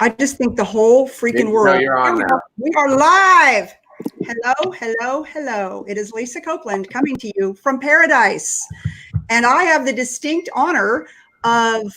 I just think the whole freaking world. No, you're on now. We are live. Hello, hello, hello. It is Lisa Copeland coming to you from paradise. And I have the distinct honor of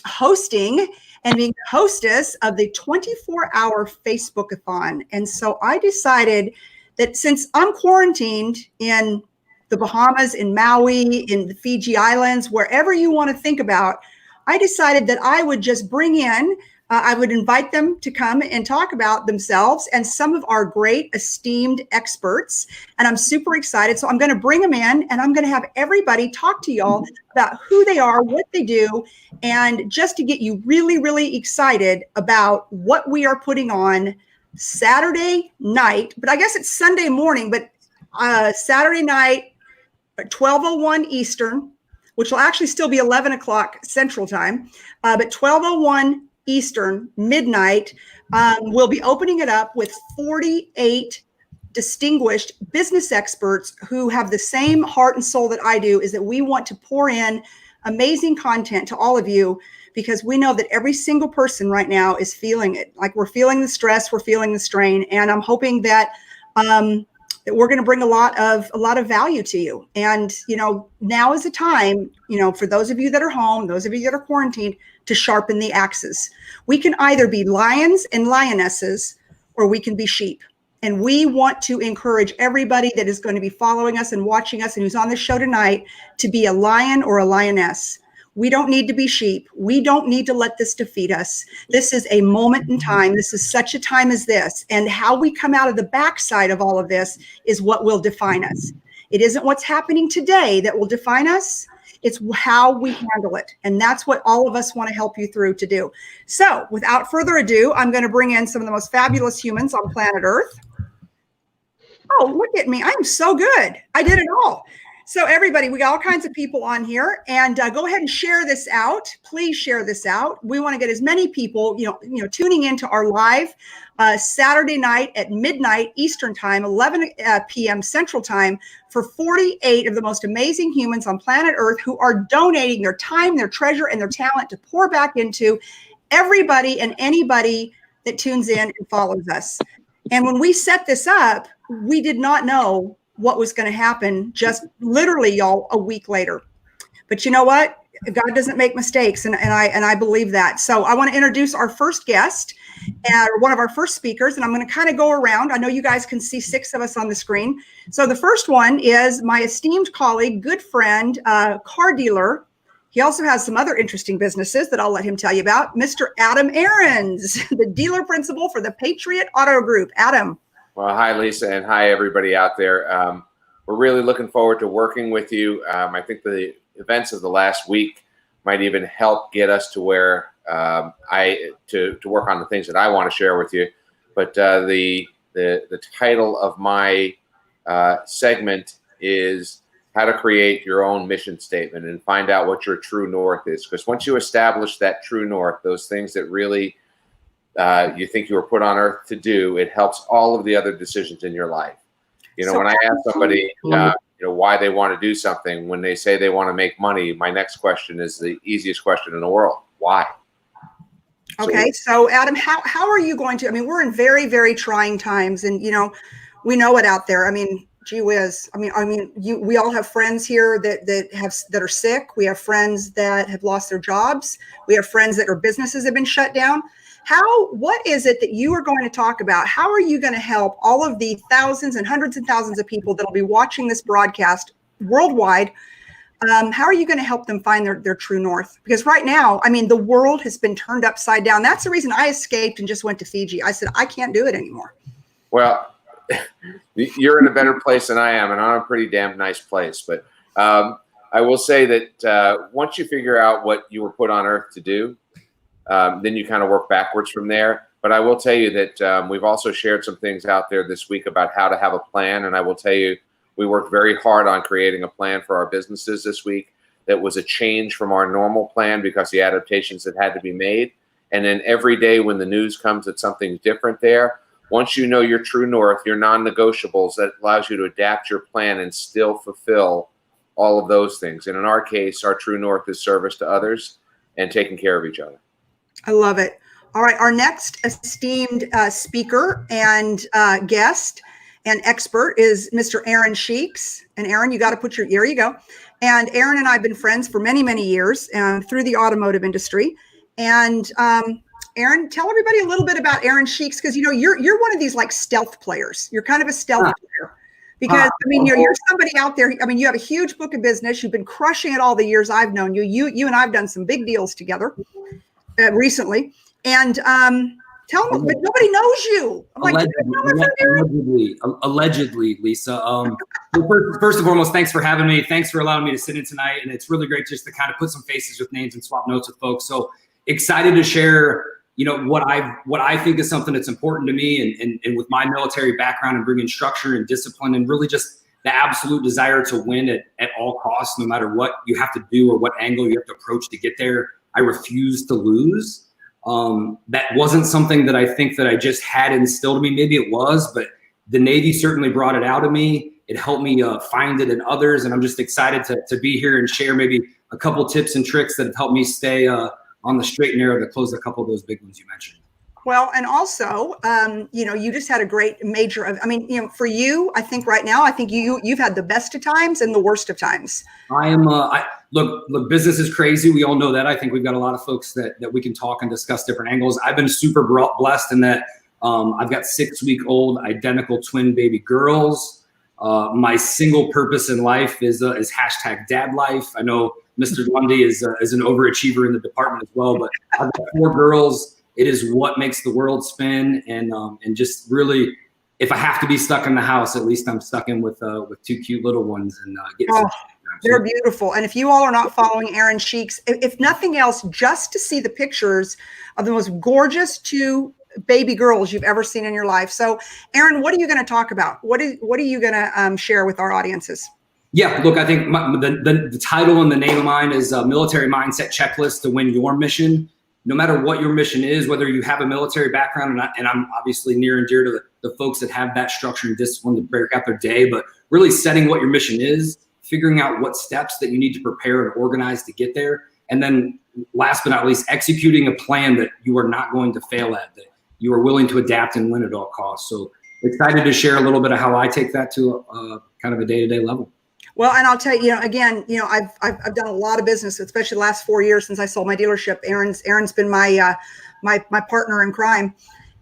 hosting and being hostess of the 24-hour Facebook-a-thon. And so I decided that since I'm quarantined in the Bahamas, in Maui, in the Fiji Islands, wherever you want to think about, I decided that I would just bring in I would invite them to come and talk about themselves and some of our great esteemed experts. And I'm super excited. So I'm going to bring them in and I'm going to have everybody talk to y'all about who they are, what they do, and just to get you really, really excited about what we are putting on Saturday night. But I guess it's Sunday morning, but Saturday night at 12:01 Eastern, which will actually still be 11 o'clock Central Time, but 12:01 Eastern, midnight, we'll be opening it up with 48 distinguished business experts who have the same heart and soul that I do, is that we want to pour in amazing content to all of you, because we know that every single person right now is feeling it. Like, we're feeling the stress, we're feeling the strain, and I'm hoping that that we're going to bring a lot of value to you. And, you know, now is the time, you know, for those of you that are home, those of you that are quarantined, to sharpen the axes. We can either be lions and lionesses, or we can be sheep. And we want to encourage everybody that is going to be following us and watching us and who's on the show tonight to be a lion or a lioness. We don't need to be sheep. We don't need to let this defeat us. This is a moment in time. This is such a time as this. And how we come out of the backside of all of this is what will define us. It isn't what's happening today that will define us. It's how we handle it. And that's what all of us want to help you through to do. So without further ado, I'm going to bring in some of the most fabulous humans on planet Earth. Oh, look at me. I'm so good. I did it all. So everybody, we got all kinds of people on here, and go ahead and share this out. Please share this out. We want to get as many people, you know, tuning into our live Saturday night at midnight Eastern Time, 11 p.m. Central Time, for 48 of the most amazing humans on planet Earth who are donating their time, their treasure, and their talent to pour back into everybody and anybody that tunes in and follows us. And when we set this up, we did not know what was going to happen just literally, y'all, a week later. But you know what? God doesn't make mistakes, and I believe that. So I want to introduce our first guest, one of our first speakers, and I'm going to kind of go around. I know you guys can see 6 of us on the screen. So the first one is my esteemed colleague, good friend, car dealer. He also has some other interesting businesses that I'll let him tell you about. Mr. Adam Aarons, the dealer principal for the Patriot Auto Group. Adam. Well, hi, Lisa, and hi, everybody out there. We're really looking forward to working with you. I think the events of the last week might even help get us to where to work on the things that I want to share with you. But the title of my segment is how to create your own mission statement and find out what your true north is. Because once you establish that true north, those things that really you think you were put on earth to do, it helps all of the other decisions in your life. You know, so when I ask somebody, you know, why they want to do something, when they say they want to make money, my next question is the easiest question in the world. Why? Okay. So Adam, how are you going to, I mean, we're in very, very trying times, and, you know, we know it out there. I mean, gee whiz. I mean, we all have friends here that are sick. We have friends that have lost their jobs. We have friends that their businesses have been shut down. What is it that you are going to talk about? How are you going to help all of the thousands and hundreds and thousands of people that will be watching this broadcast worldwide? How are you going to help them find their true north? Because right now, I mean, the world has been turned upside down. That's the reason I escaped and just went to Fiji. I said, I can't do it anymore. Well, you're in a better place than I am, and I'm in a pretty damn nice place. But I will say that once you figure out what you were put on earth to do, then you kind of work backwards from there. But I will tell you that we've also shared some things out there this week about how to have a plan. And I will tell you, we worked very hard on creating a plan for our businesses this week that was a change from our normal plan because the adaptations that had to be made. And then every day when the news comes that something's different there, once you know your true north, your non-negotiables, that allows you to adapt your plan and still fulfill all of those things. And in our case, our true north is service to others and taking care of each other. I love it. All right, our next esteemed speaker and guest and expert is Mr. Aaron Sheeks. And Aaron, you got to put your, here you go. And Aaron and I have been friends for many, many years through the automotive industry. And Aaron, tell everybody a little bit about Aaron Sheeks, because you know you're one of these like stealth players. You're kind of a stealth player. Because I mean, you're somebody out there. I mean, you have a huge book of business. You've been crushing it all the years I've known you. You and I've done some big deals together recently. And tell them, but nobody knows you. I'm like, allegedly, Lisa. First and foremost, thanks for having me. Thanks for allowing me to sit in tonight. And it's really great just to kind of put some faces with names and swap notes with folks. So excited to share, you know, what I think is something that's important to me, and with my military background and bringing structure and discipline and really just the absolute desire to win at all costs, no matter what you have to do or what angle you have to approach to get there. I refuse to lose. That wasn't something that I think that I just had instilled in me. Maybe it was, but the Navy certainly brought it out of me. It helped me find it in others. And I'm just excited to be here and share maybe a couple tips and tricks that have helped me stay on the straight and narrow to close a couple of those big ones you mentioned. Well, and also, you know, you just had a great major of, I mean, you know, for you, I think right now, I think you've had the best of times and the worst of times. I am, look, business is crazy. We all know that. I think we've got a lot of folks that we can talk and discuss different angles. I've been super blessed in that I've got 6-week-old identical twin baby girls. My single purpose in life is hashtag dad life. I know Mr. Lundy is an overachiever in the department as well, but I've got 4 girls. It is what makes the world spin, and just really, if I have to be stuck in the house, at least I'm stuck in with 2 cute little ones and getting. They're beautiful. And if you all are not following Aaron Sheeks, if nothing else, just to see the pictures of the most gorgeous 2 baby girls you've ever seen in your life. So, Aaron, what are you going to talk about? What are you going to share with our audiences? Yeah, look, I think the title and the name of mine is Military Mindset Checklist to Win Your Mission. No matter what your mission is, whether you have a military background, and I'm obviously near and dear to the folks that have that structure and discipline to break out their day, but really setting what your mission is, figuring out what steps that you need to prepare and organize to get there. And then last but not least, executing a plan that you are not going to fail at, that you are willing to adapt and win at all costs. So excited to share a little bit of how I take that to kind of a day-to-day level. Well, and I'll tell you, you know, again, you know, I've done a lot of business, especially the last 4 years since I sold my dealership. Aaron's been my my partner in crime,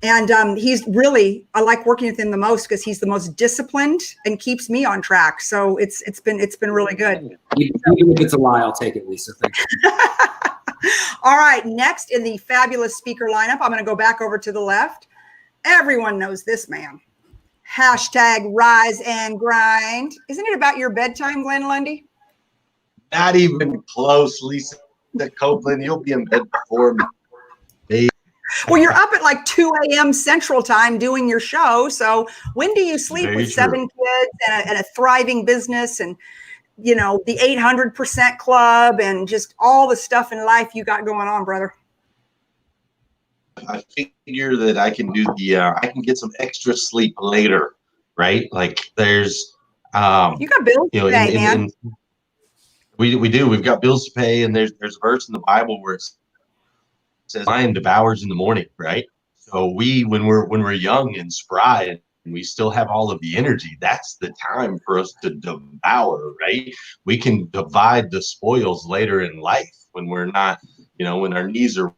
and he's really, I like working with him the most because he's the most disciplined and keeps me on track. So it's been really good. Even if it's a lie, I'll take it, Lisa. Thank you. All right, next in the fabulous speaker lineup, I'm going to go back over to the left. Everyone knows this man. Hashtag rise and grind. Isn't it about your bedtime, Glenn Lundy? Not even close, Lisa Copeland. You'll be in bed before me. Well, you're up at like 2 a.m. Central Time doing your show. So when do you sleep Very with true. 7 kids and a thriving business and, you know, the 800% club and just all the stuff in life you got going on, brother? I figure that I can do I can get some extra sleep later, right? Like there's, you got bills to pay, man. We do. We've got bills to pay, and there's a verse in the Bible where it says, "Lion devours in the morning," right? So when we're young and spry and we still have all of the energy, that's the time for us to devour, right? We can divide the spoils later in life when we're not, you know, when our knees are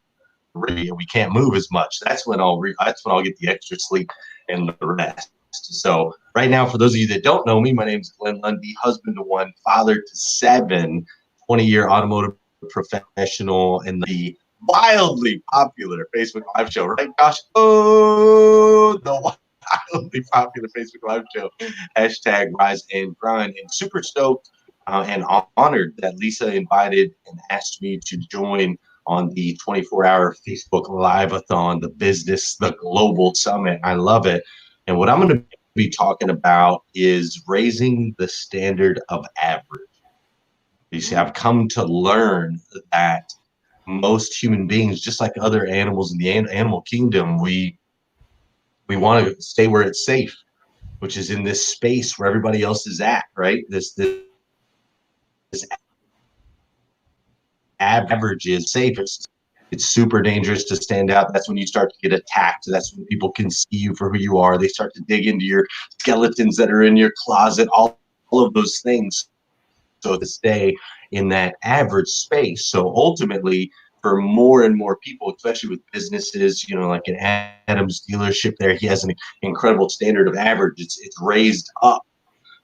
ready, we can't move as much. That's when I'll get the extra sleep and the rest. So right now, for those of you that don't know me, my name is Glenn Lundy, husband to 1, father to 7, 20-year automotive professional, and the wildly popular Facebook Live show, right, Josh? Oh, the wildly popular Facebook Live show, hashtag Rise and Grind. And super stoked and honored that Lisa invited and asked me to join on the 24-hour Facebook Live-a-thon, the Global Summit. I love it. And what I'm going to be talking about is raising the standard of average. You see, I've come to learn that most human beings, just like other animals in the animal kingdom, we want to stay where it's safe, which is in this space where everybody else is at, right? This average is safest. it's super dangerous to stand out. That's when you start to get attacked. That's when people can see you for who you are. They start to dig into your skeletons that are in your closet, all of those things. So to stay in that average space. So ultimately, for more and more people, especially with businesses, like an Adam's dealership there, he has an incredible standard of average. It's raised up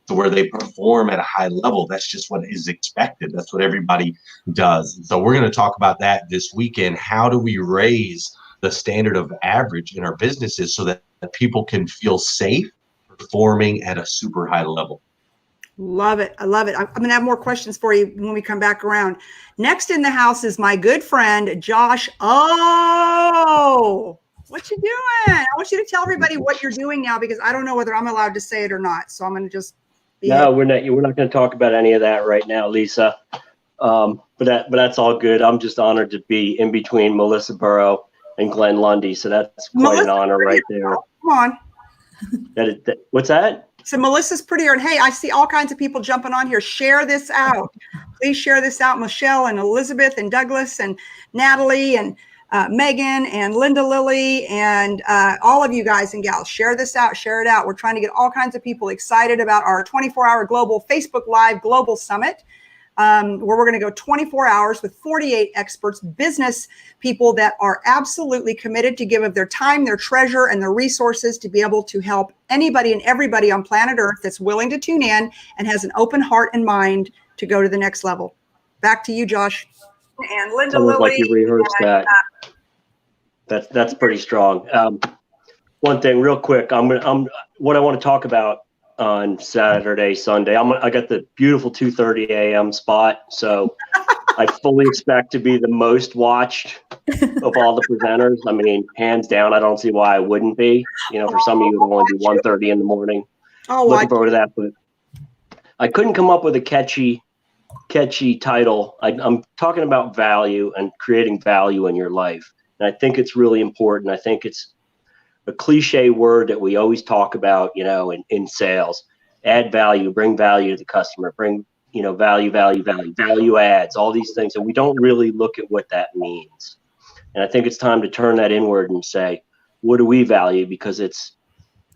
to where they perform at a high level. That's just what is expected. That's what everybody does. So we're going to talk about that this weekend. How do we raise the standard of average in our businesses so that people can feel safe performing at a super high level? Love it. I love it. I'm going to have more questions for you when we come back around. Next in the house is my good friend, Josh. Oh, what you doing? I want you to tell everybody what you're doing now, because I don't know whether I'm allowed to say it or not. So I'm going to just be No, we're not going to talk about any of that right now, Lisa. But that's all good. I'm just honored to be in between Melissa Burrow and Glenn Lundy. So that's quite an honor right there. Come on. What's that? So Melissa's prettier. And hey, I see all kinds of people jumping on here. Share this out. Please share this out. Michelle and Elizabeth and Douglas and Natalie and Megan and Linda Lilly and all of you guys and gals. Share this out. Share it out. We're trying to get all kinds of people excited about our 24-hour global Facebook Live Global Summit, where we're going to go 24 hours with 48 experts, business people that are absolutely committed to give of their time, their treasure, and their resources to be able to help anybody and everybody on planet Earth that's willing to tune in and has an open heart and mind to go to the next level. Back to you, Josh. And Linda Lilly. Like you rehearsed that. That's pretty strong. One thing real quick, what I want to talk about on Saturday, Sunday. I got the beautiful 2:30 a.m. spot, so I fully expect to be the most watched of all the presenters. I mean, hands down, I don't see why I wouldn't be. For some of you, it'll only be 1:30 in the morning. Looking forward to that, but I couldn't come up with a catchy title. I'm talking about value and creating value in your life, and I think it's really important. I think it's a cliche word that we always talk about, in sales. Add value, bring value to the customer, bring, value adds, all these things. And we don't really look at what that means. And I think it's time to turn that inward and say, what do we value? Because it's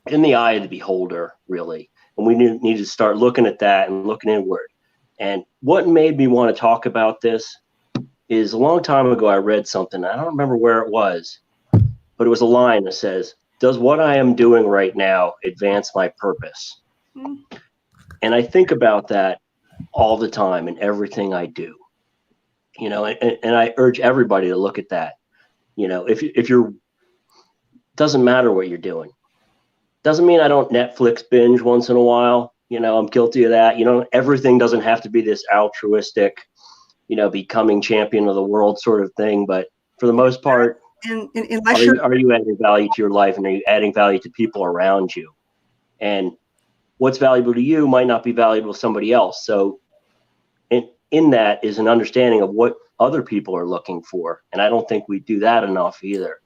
in the eye of the beholder, really. And we need to start looking at that and looking inward. And what made me want to talk about this is a long time ago, I read something. I don't remember where it was, but it was a line that says, does what I am doing right now advance my purpose? And I think about that all the time in everything I do, and I urge everybody to look at that. If you're, doesn't matter what you're doing. Doesn't mean I don't Netflix binge once in a while. I'm guilty of that. Everything doesn't have to be this altruistic, becoming champion of the world sort of thing. But for the most part, unless are you adding value to your life, and are you adding value to people around you? And what's valuable to you might not be valuable to somebody else. So in that is an understanding of what other people are looking for. And I don't think we do that enough either.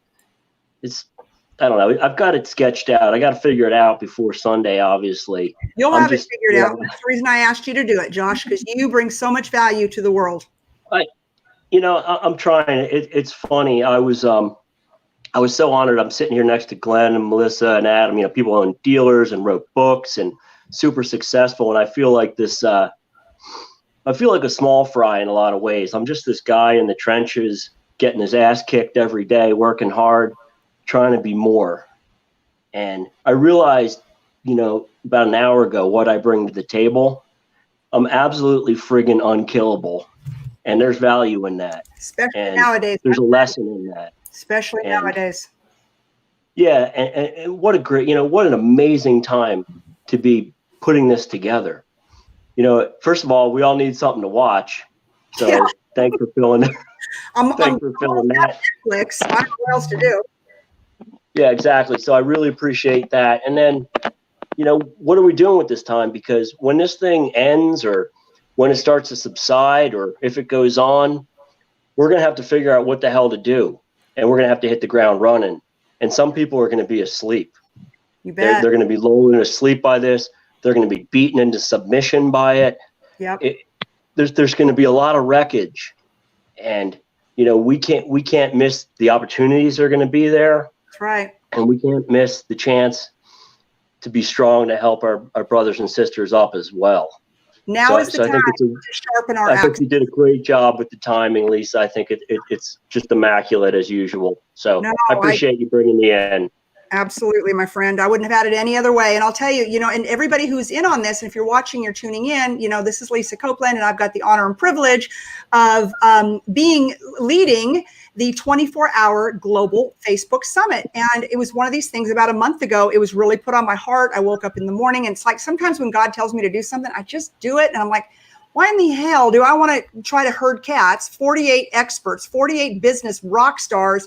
I don't know. I've got it sketched out. I got to figure it out before Sunday, obviously. You'll have it figured out. That's the reason I asked you to do it, Josh, because you bring so much value to the world. I'm trying. It's funny. I was so honored. I'm sitting here next to Glenn and Melissa and Adam. People own dealers and wrote books and super successful. And I feel like I feel like a small fry in a lot of ways. I'm just this guy in the trenches, getting his ass kicked every day, working hard, trying to be more. And I realized, about an hour ago, what I bring to the table. I'm absolutely friggin' unkillable. And there's value in that. Especially nowadays. There's a lesson in that. Especially nowadays. Yeah. And what a great, what an amazing time to be putting this together. First of all, we all need something to watch. So thanks for filling that. Thanks for filling that. Netflix. I don't know what else to do. Yeah, exactly. So I really appreciate that. And then, what are we doing with this time? Because when this thing ends, or when it starts to subside, or if it goes on, we're going to have to figure out what the hell to do. And we're going to have to hit the ground running. And some people are going to be asleep. You bet. They're going to be lulled asleep by this. They're going to be beaten into submission by it. Yep. There's going to be a lot of wreckage. And we can't miss the opportunities that are going to be there. That's right. And we can't miss the chance to be strong to help our brothers and sisters up as well. Now is the time to sharpen our axe. I think you did a great job with the timing, Lisa. I think it's just immaculate as usual. So I appreciate you bringing me in. Absolutely, my friend. I wouldn't have had it any other way. And I'll tell you, and everybody who's in on this, and if you're watching, you're tuning in, this is Lisa Copeland, and I've got the honor and privilege of leading the 24-hour global Facebook summit. And it was one of these things about a month ago. It was really put on my heart. I woke up in the morning, and it's like sometimes when God tells me to do something, I just do it. And I'm like, why in the hell do I want to try to herd cats? 48 experts, 48 business rock stars.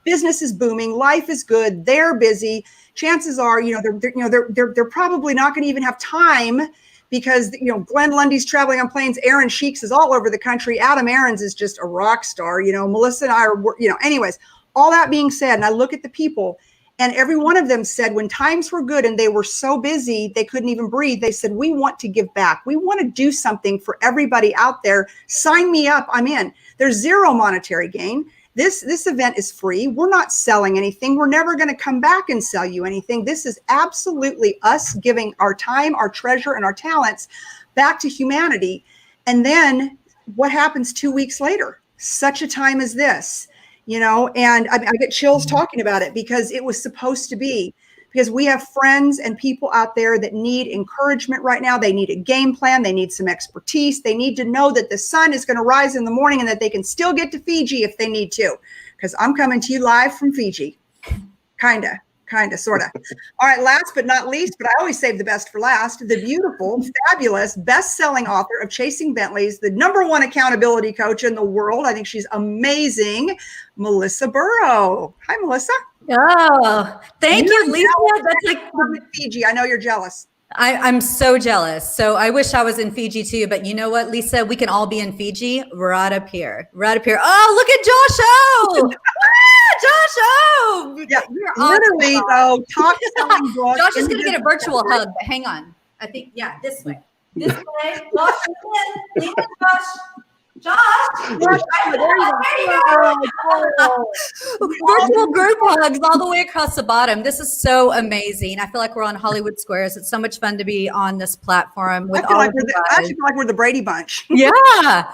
Business is booming. Life is good. They're busy. Chances are, they're probably not going to even have time because, Glenn Lundy's traveling on planes. Aaron Sheeks is all over the country. Adam Aarons is just a rock star. Melissa and I are, anyways, all that being said, and I look at the people, and every one of them said when times were good and they were so busy, they couldn't even breathe. They said, we want to give back. We want to do something for everybody out there. Sign me up. I'm in. There's zero monetary gain. This event is free. We're not selling anything. We're never going to come back and sell you anything. This is absolutely us giving our time, our treasure, and our talents back to humanity. And then what happens 2 weeks later? Such a time as this, and I get chills talking about it because it was supposed to be. Because we have friends and people out there that need encouragement right now. They need a game plan. They need some expertise. They need to know that the sun is going to rise in the morning and that they can still get to Fiji if they need to. Because I'm coming to you live from Fiji. Kind of, sort of. All right, last but not least, but I always save the best for last, the beautiful, fabulous, best-selling author of Chasing Bentleys, the #1 accountability coach in the world. I think she's amazing, Melissa Burrow. Hi, Melissa. Oh, thank you, Lisa. That's like Fiji. I know you're jealous. I'm so jealous. So I wish I was in Fiji too, but you know what, Lisa? We can all be in Fiji right up here. Right up here. Oh, look at Josh O. Josh O. Yeah, literally though. Top selling book. Josh is gonna get a virtual hug, but hang on. I think, this way. This way. Josh, Josh. Josh, virtual group hugs all the way across the bottom. This is so amazing. I feel like we're on Hollywood Squares. It's so much fun to be on this platform with all of you guys. I actually feel like we're the Brady Bunch. Yeah,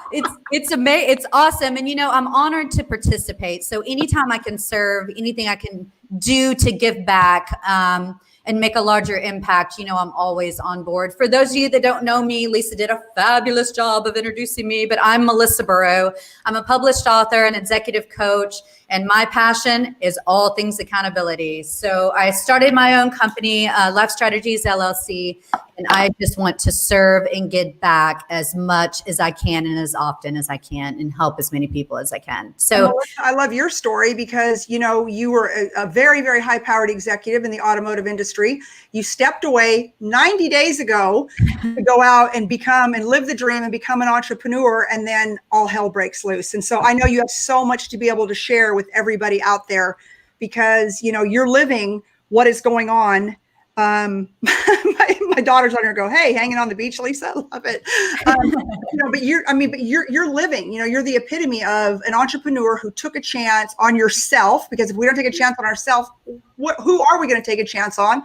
it's amazing. It's awesome, and I'm honored to participate. So anytime I can serve, anything I can do to give back, and make a larger impact, I'm always on board. For those of you that don't know me, Lisa did a fabulous job of introducing me, but I'm Melissa Burrow. I'm a published author and executive coach, and my passion is all things accountability. So I started my own company, Life Strategies LLC, and I just want to serve and get back as much as I can and as often as I can and help as many people as I can. So I love your story because, you were a very, very high-powered executive in the automotive industry. You stepped away 90 days ago to go out and live the dream and become an entrepreneur, and then all hell breaks loose. And so I know you have so much to be able to share with everybody out there because, you're living what is going on. My daughter's on here go, hey, hanging on the beach, Lisa, I love it. But you're living, you're the epitome of an entrepreneur who took a chance on yourself, because if we don't take a chance on ourselves, who are we going to take a chance on?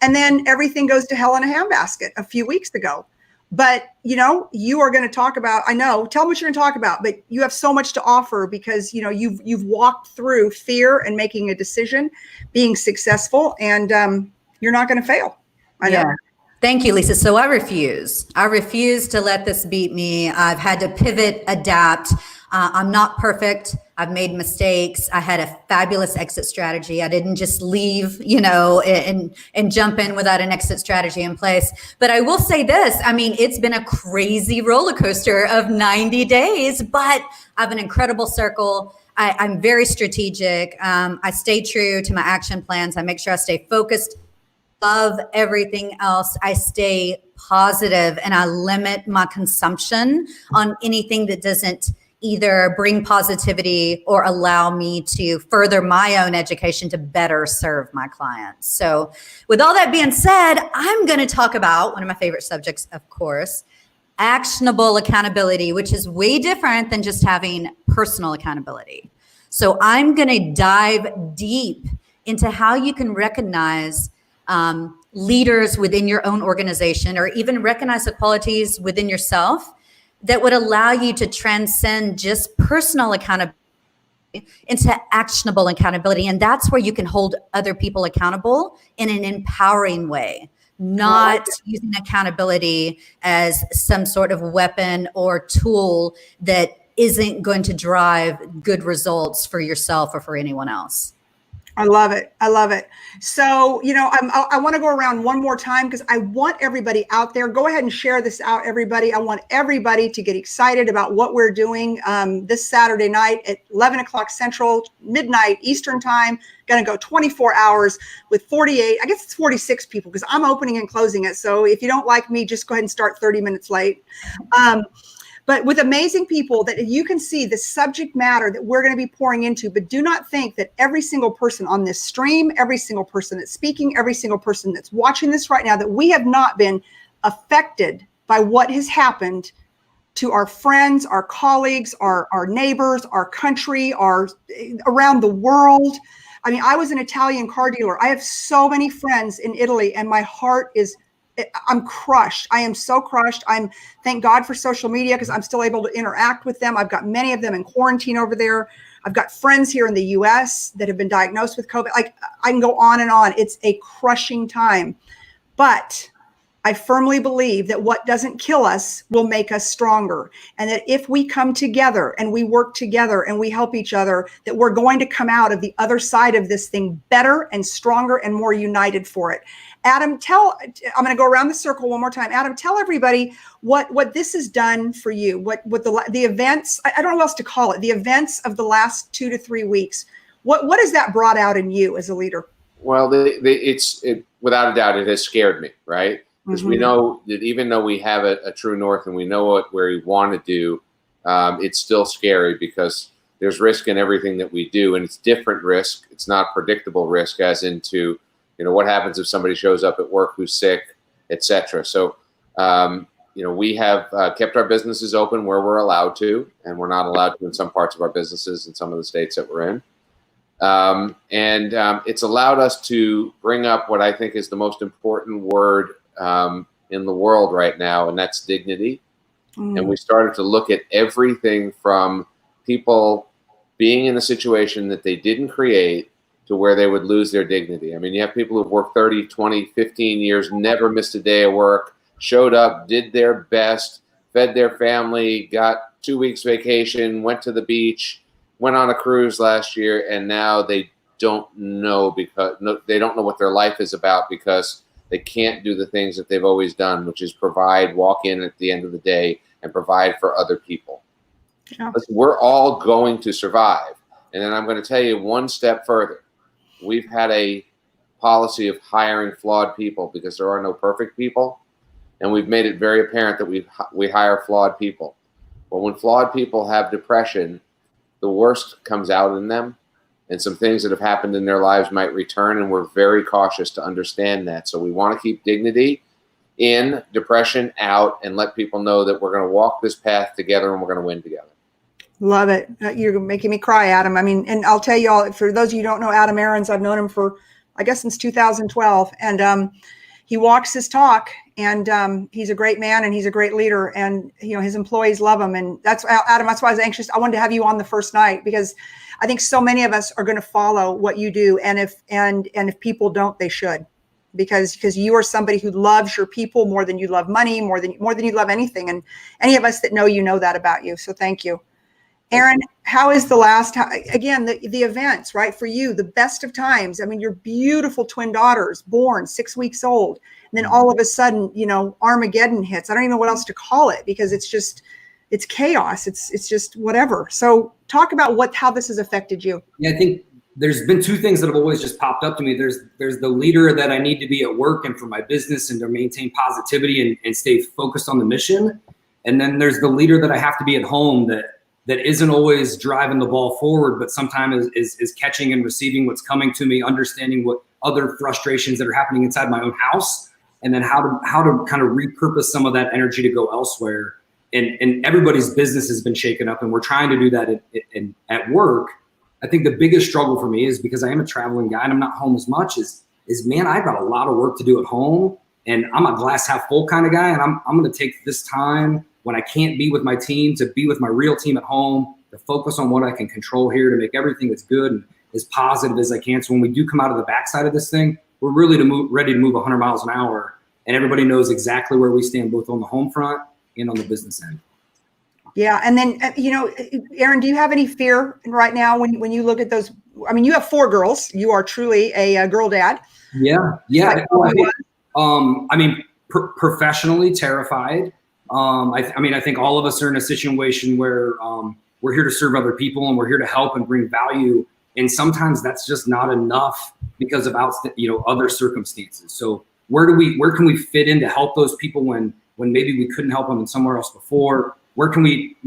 And then everything goes to hell in a handbasket a few weeks ago. But, you are going to talk about, tell me what you're going to talk about, but you have so much to offer because, you've walked through fear and making a decision, being successful, and you're not going to fail. I know. Yeah. Thank you, Lisa. So I refuse to let this beat me. I've had to pivot, adapt. I'm not perfect. I've made mistakes. I had a fabulous exit strategy. I didn't just leave, and jump in without an exit strategy in place. But I will say this, it's been a crazy roller coaster of 90 days, but I have an incredible circle. I'm very strategic. I stay true to my action plans. I make sure I stay focused. Above everything else, I stay positive and I limit my consumption on anything that doesn't either bring positivity or allow me to further my own education to better serve my clients. So with all that being said, I'm going to talk about one of my favorite subjects, of course, actionable accountability, which is way different than just having personal accountability. So I'm going to dive deep into how you can recognize leaders within your own organization, or even recognize the qualities within yourself that would allow you to transcend just personal accountability into actionable accountability. And that's where you can hold other people accountable in an empowering way, not using accountability as some sort of weapon or tool that isn't going to drive good results for yourself or for anyone else. I love it. I love it. So, I want to go around one more time because I want everybody out there. Go ahead and share this out, everybody. I want everybody to get excited about what we're doing this Saturday night at 11 o'clock Central, midnight Eastern time. Going to go 24 hours with 48, I guess it's 46 people because I'm opening and closing it. So if you don't like me, just go ahead and start 30 minutes late. But with amazing people that you can see the subject matter that we're going to be pouring into, but do not think that every single person on this stream, every single person that's speaking, every single person that's watching this right now, that we have not been affected by what has happened to our friends, our colleagues, our neighbors, our country, around the world. I mean, I was an Italian car dealer. I have so many friends in Italy, and my heart I'm crushed. I am so crushed. Thank God for social media because I'm still able to interact with them. I've got many of them in quarantine over there. I've got friends here in the US that have been diagnosed with COVID. Like, I can go on and on. It's a crushing time. But I firmly believe that what doesn't kill us will make us stronger. And that if we come together and we work together and we help each other, that we're going to come out of the other side of this thing better and stronger and more united for it. Adam, I'm going to go around the circle one more time. Adam, tell everybody what this has done for you, what the events, I don't know what else to call it, the events of the last 2 to 3 weeks. What has that brought out in you as a leader? Well, without a doubt, it has scared me, right? Because we know that even though we have a true north and we know where we want to do, it's still scary because there's risk in everything that we do, and it's different risk. It's not predictable risk, as into, what happens if somebody shows up at work who's sick, etc. So, we have kept our businesses open where we're allowed to, and we're not allowed to in some parts of our businesses in some of the states that we're in. It's allowed us to bring up what I think is the most important word in the world right now, and that's dignity. And we started to look at everything from people being in a situation that they didn't create to where they would lose their dignity. I mean, you have people who've worked 30, 20, 15 years, never missed a day of work, showed up, did their best, fed their family, got 2 weeks vacation, went to the beach, went on a cruise last year, and now they don't know they don't know what their life is about because they can't do the things that they've always done, which is provide, walk in at the end of the day, and provide for other people. Yeah. Listen, we're all going to survive. And then I'm going to tell you one step further. We've had a policy of hiring flawed people because there are no perfect people. And we've made it very apparent that we hire flawed people. Well, when flawed people have depression, the worst comes out in them. And some things that have happened in their lives might return, and we're very cautious to understand that. So we want to keep dignity in, depression out, and let people know that we're going to walk this path together and we're going to win together. Love it. You're making me cry, Adam. I mean, and I'll tell you all, for those of you who don't know Adam Aarons, I've known him for, I guess, since 2012. And he walks his talk, and he's a great man and he's a great leader, and his employees love him. And that's, Adam, that's why I was anxious. I wanted to have you on the first night because I think so many of us are going to follow what you do. And if people don't, they should, because you are somebody who loves your people more than you love money, more than you love anything. And any of us that know that about you. So thank you. Aaron, how is the events, right? For you, the best of times. I mean, your beautiful twin daughters born 6 weeks old. And then all of a sudden, Armageddon hits. I don't even know what else to call it because it's chaos. It's just whatever. So talk about how this has affected you. Yeah, I think there's been two things that have always just popped up to me. There's the leader that I need to be at work and for my business and to maintain positivity and stay focused on the mission. And then there's the leader that I have to be at home that isn't always driving the ball forward, but sometimes is catching and receiving what's coming to me, understanding what other frustrations that are happening inside my own house, and then how to kind of repurpose some of that energy to go elsewhere. and everybody's business has been shaken up, and we're trying to do that at work. I think the biggest struggle for me is because I am a traveling guy and I'm not home as much is man, I've got a lot of work to do at home, and I'm a glass half full kind of guy. And I'm going to take this time when I can't be with my team to be with my real team at home, to focus on what I can control here, to make everything as good and as positive as I can. So when we do come out of the backside of this thing, we're really ready to move 100 miles an hour. And everybody knows exactly where we stand, both on the home front and on the business end. Yeah. And then, Aaron, do you have any fear right now when you look at those? I mean, you have 4 girls. You are truly a girl dad. Yeah. I mean, professionally terrified. I think all of us are in a situation where we're here to serve other people and we're here to help and bring value. And sometimes that's just not enough because of other circumstances. So where can we fit in to help those people when maybe we couldn't help them in somewhere else before? Where can we,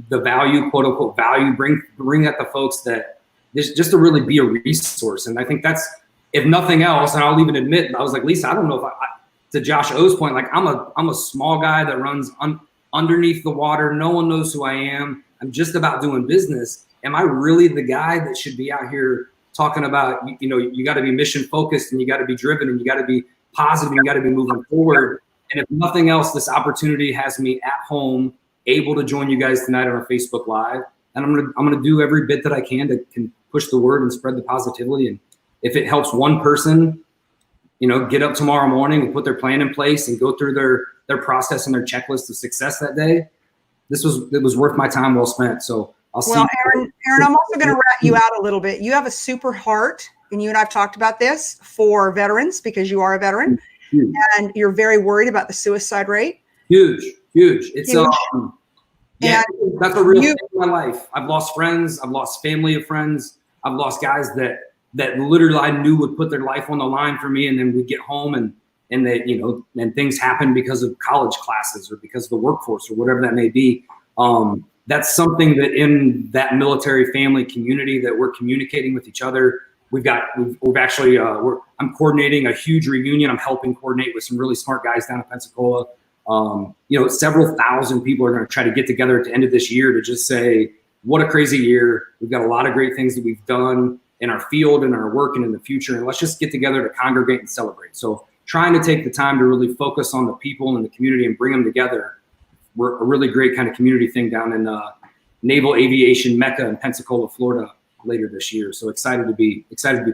the value, quote unquote value, bring at the folks that just to really be a resource. And I think that's, if nothing else, and I'll even admit, I was like, Lisa, I don't know if to Josh O's point, like I'm a small guy that runs underneath the water. No one knows who I am. I'm just about doing business. Am I really the guy that should be out here talking about, you got to be mission focused and you got to be driven and you got to be positive and you got to be moving forward. And if nothing else, this opportunity has me at home, able to join you guys tonight on our Facebook Live. And I'm gonna do every bit that I can push the word and spread the positivity. And if it helps one person, get up tomorrow morning and put their plan in place and go through their process and their checklist of success that day, it was worth my time well spent. So I'll see. Well, Aaron, I'm also going to rat you out a little bit. You have a super heart, and you and I've talked about this, for veterans, because you are a veteran, and you're very worried about the suicide rate. Huge. It's that's a real thing in my life. I've lost friends. I've lost family of friends. I've lost guys that literally I knew would put their life on the line for me, and then we'd get home and they, and things happen because of college classes or because of the workforce or whatever that may be. That's something that in that military family community that we're communicating with each other. I'm coordinating a huge reunion. I'm helping coordinate with some really smart guys down in Pensacola. Several thousand people are going to try to get together at the end of this year to just say, what a crazy year. We've got a lot of great things that we've done in our field and our work and in the future. And let's just get together to congregate and celebrate. So trying to take the time to really focus on the people in the community and bring them together. We're a really great kind of community thing down in Naval Aviation Mecca in Pensacola, Florida later this year. So excited to be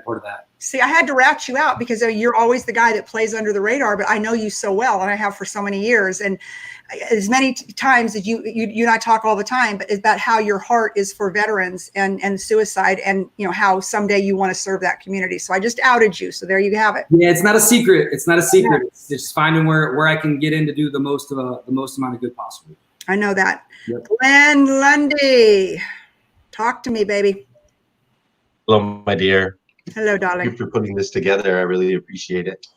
part of that. See, I had to rat you out because you're always the guy that plays under the radar, but I know you so well, and I have for so many years. And as many times as you and I talk all the time, but it's about how your heart is for veterans and suicide, and how someday you want to serve that community. So I just outed you. So there you have it. Yeah, it's not a secret. Yeah. It's just finding where I can get in to do the most amount of good possible. I know that. Yep. Glenn Lundy, talk to me, baby. Hello, my dear. Hello, darling. Thank you for putting this together. I really appreciate it.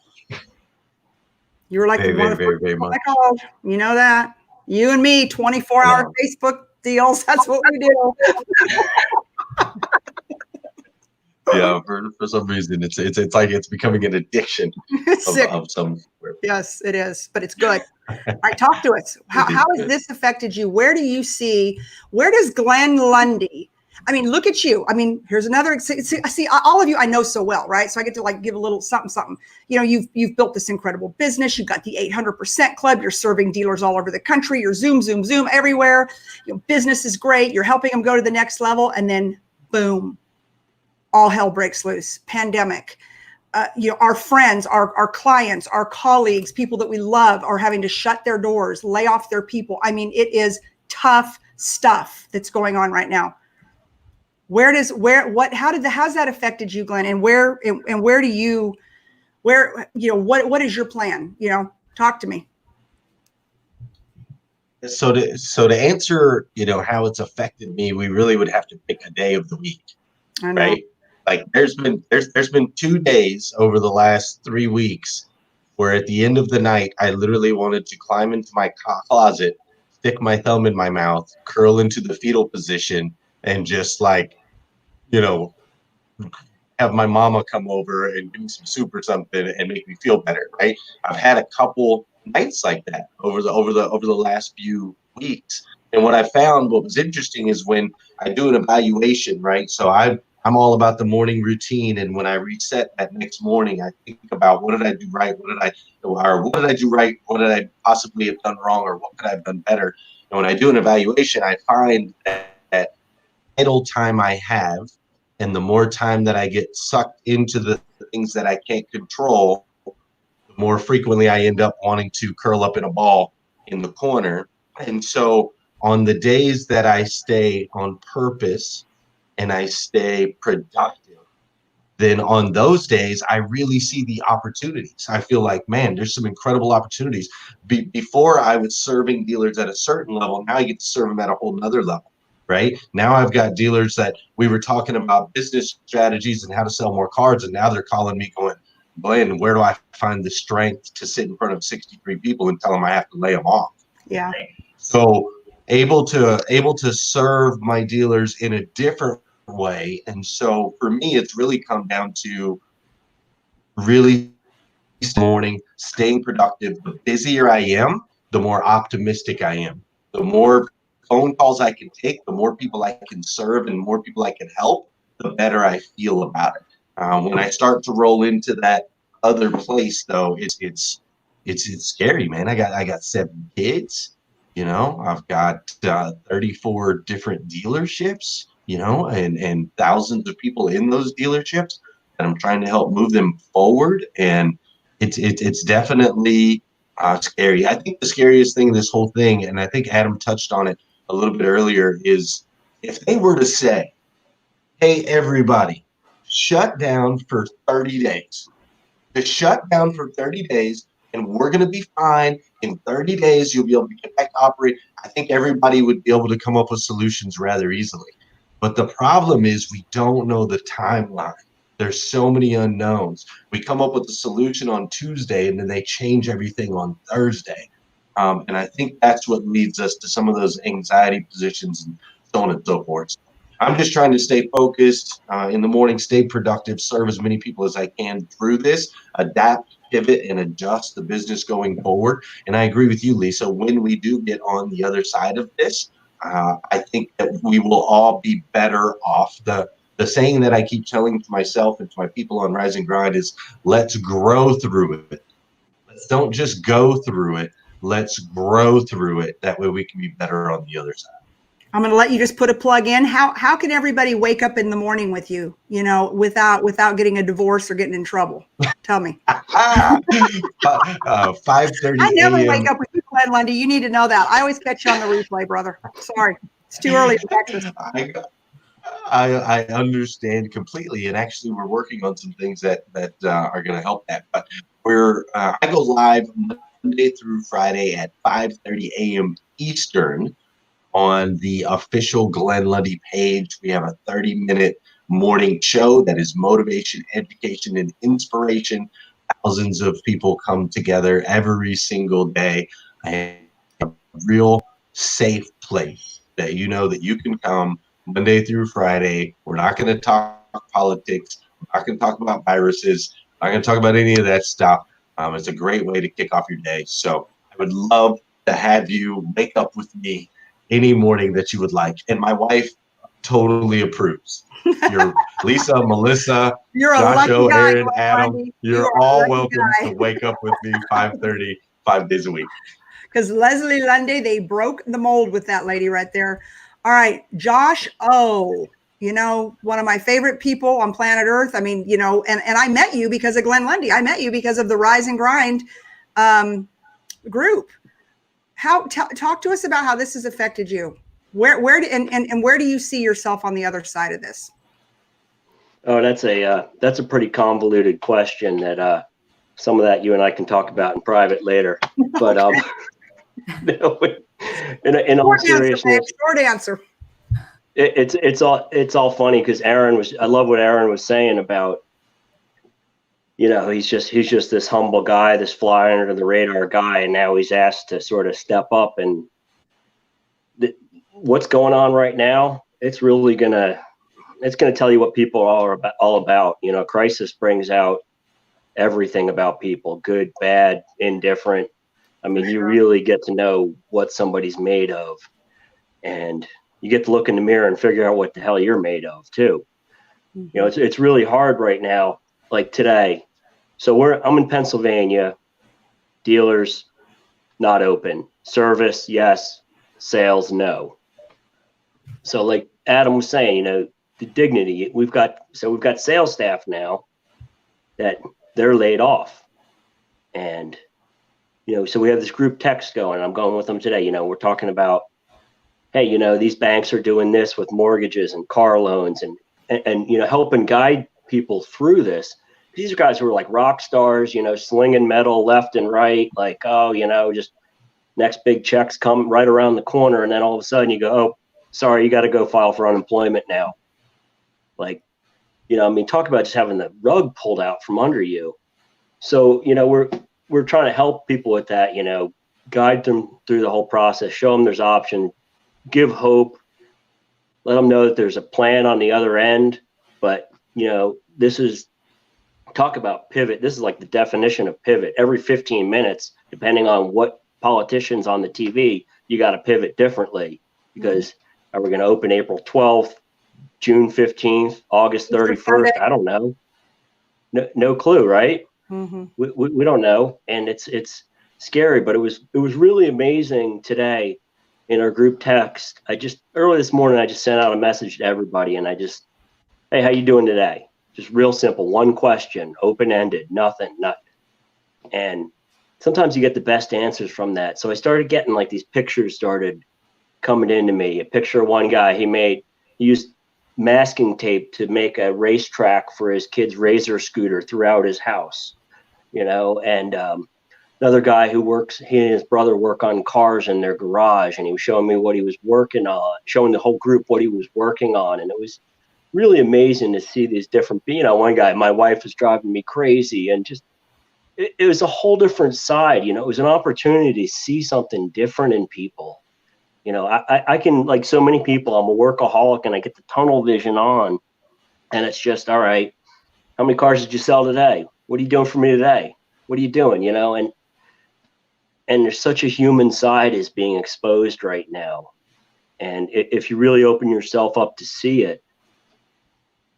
You're like very much. You know that. You and me, 24-hour Facebook deals. That's what we do. Yeah, for some reason, it's like it's becoming an addiction of some. Yes, it is, but it's good. All right, talk to us. How has this affected you? Where does Glenn Lundy? I mean, look at you. I mean, here's another. See, all of you I know so well, right? So I get to give a little something. You've built this incredible business. You've got the 800% Club. You're serving dealers all over the country. You're Zoom everywhere. Business is great. You're helping them go to the next level, and then boom, all hell breaks loose. Pandemic. Our friends, our clients, our colleagues, people that we love are having to shut their doors, lay off their people. I mean, it is tough stuff that's going on right now. How's that affected you, Glenn? And what is your plan? Talk to me. So to answer, how it's affected me, we really would have to pick a day of the week, right? Like there's been 2 days over the last 3 weeks where at the end of the night, I literally wanted to climb into my closet, stick my thumb in my mouth, curl into the fetal position, and just have my mama come over and do some soup or something and make me feel better, right? I've had a couple nights like that over the last few weeks. And what I found, what was interesting is when I do an evaluation, right? So I'm all about the morning routine. And when I reset that next morning, I think about what did I do right? What did I do right? What did I possibly have done wrong? Or what could I have done better? And when I do an evaluation, I find that idle time I have and the more time that I get sucked into the things that I can't control, the more frequently I end up wanting to curl up in a ball in the corner. And so on the days that I stay on purpose and I stay productive, then on those days, I really see the opportunities. I feel like, man, there's some incredible opportunities. Before I was serving dealers at a certain level, now I get to serve them at a whole nother level, right? Now I've got dealers that we were talking about business strategies and how to sell more cars, and now they're calling me going, Blaine, where do I find the strength to sit in front of 63 people and tell them I have to lay them off? Yeah. So able to serve my dealers in a different way. And so for me, it's really come down to really morning, staying productive. The busier I am, the more optimistic I am. The more phone calls I can take, the more people I can serve and more people I can help, the better I feel about it. When I start to roll into that other place, though, it's scary, man. I got 7 kids. I've got 34 different dealerships, and thousands of people in those dealerships, and I'm trying to help move them forward. And it's definitely scary. I think the scariest thing in this whole thing, and I think Adam touched on it a little bit earlier, is if they were to say, hey, everybody, shut down for 30 days. Just shut down for 30 days, and we're going to be fine. In 30 days, you'll be able to get back to operate. I think everybody would be able to come up with solutions rather easily. But the problem is we don't know the timeline. There's so many unknowns. We come up with a solution on Tuesday, and then they change everything on Thursday. And I think that's what leads us to some of those anxiety positions and so on and so forth. I'm just trying to stay focused in the morning, stay productive, serve as many people as I can through this, adapt, pivot, and adjust the business going forward. And I agree with you, Lisa. When we do get on the other side of this, I think that we will all be better off. The saying that I keep telling to myself and to my people on Rise and Grind is, let's grow through it. Let's don't just go through it. Let's grow through it. That way we can be better on the other side. I'm going to let you just put a plug in. How can everybody wake up in the morning with you, without getting a divorce or getting in trouble? Tell me. 5:30 I never a.m. wake up with you, Glenn Lundy. You need to know that. I always catch you on the replay, brother. Sorry. It's too early in Texas. I understand completely. And actually, we're working on some things that are going to help that. But I go live Monday through Friday at 5:30 a.m. Eastern. On the official Glenn Lundy page, we have a 30-minute morning show that is motivation, education, and inspiration. Thousands of people come together every single day. And a real safe place that that you can come Monday through Friday. We're not going to talk politics. We're not going to talk about viruses. We're not going to talk about any of that stuff. It's a great way to kick off your day. So I would love to have you wake up with me any morning that you would like. And my wife totally approves. You're Lisa, Melissa, You're a Joshua, lucky guy, Aaron, Glenn Adam. Lundy. You're all welcome to wake up with me 5:30, 5 days a week. Because Leslie Lundy, they broke the mold with that lady right there. All right, Josh O. One of my favorite people on planet Earth. I mean, and I met you because of Glenn Lundy. I met you because of the Rise and Grind group. Talk to us about how this has affected you. Where do you see yourself on the other side of this? Oh, that's a pretty convoluted question that some of that you and I can talk about in private later. But in all seriousness, short answer. It's all funny because I love what Aaron was saying about, he's just this humble guy, this fly under the radar guy, and now he's asked to sort of step up. And what's going on right now, it's really gonna tell you what people are all about. Crisis brings out everything about people, good, bad, indifferent. I mean, you really get to know what somebody's made of, and you get to look in the mirror and figure out what the hell you're made of too. You know, it's really hard right now, like today. So I'm in Pennsylvania, dealers not open, service, yes, sales, no. So like Adam was saying, you know, the dignity, we've got sales staff now that they're laid off. And, you know, so we have this group text going. I'm going with them today. You know, we're talking about, hey, you know, these banks are doing this with mortgages and car loans and you know, helping guide people through this. These are guys who are like rock stars, you know, slinging metal left and right, like, oh, you know, just next big checks come right around the corner. And then all of a sudden you go, oh, sorry, you got to go file for unemployment now. Like, you know, I mean, talk about just having the rug pulled out from under you. So, you know, we're trying to help people with that, you know, guide them through the whole process, show them there's option, give hope, let them know that there's a plan on the other end. But, you know, this is, talk about pivot. This is like the definition of pivot. Every 15 minutes, depending on what politicians on the TV, you got to pivot differently, because are we going to open April 12th, June 15th, August 31st? I don't know. No clue, right? We don't know. And it's scary, but it was really amazing today in our group text. Early this morning, I just sent out a message to everybody, and hey, how you doing today? Just real simple, one question, open-ended, nothing. And sometimes you get the best answers from that. So I started getting like these pictures started coming into me. A picture of one guy, he used masking tape to make a racetrack for his kid's Razor scooter throughout his house, you know, and another guy he and his brother work on cars in their garage, and he was showing me what he was working on, showing the whole group what he was working on. And it was really amazing to see these different, you know, one guy, my wife was driving me crazy, and just, it was a whole different side, you know, it was an opportunity to see something different in people. You know, I can, like so many people, I'm a workaholic and I get the tunnel vision on, and it's just, all right, how many cars did you sell today? What are you doing for me today? What are you doing? You know, and there's such a human side is being exposed right now. And if you really open yourself up to see it,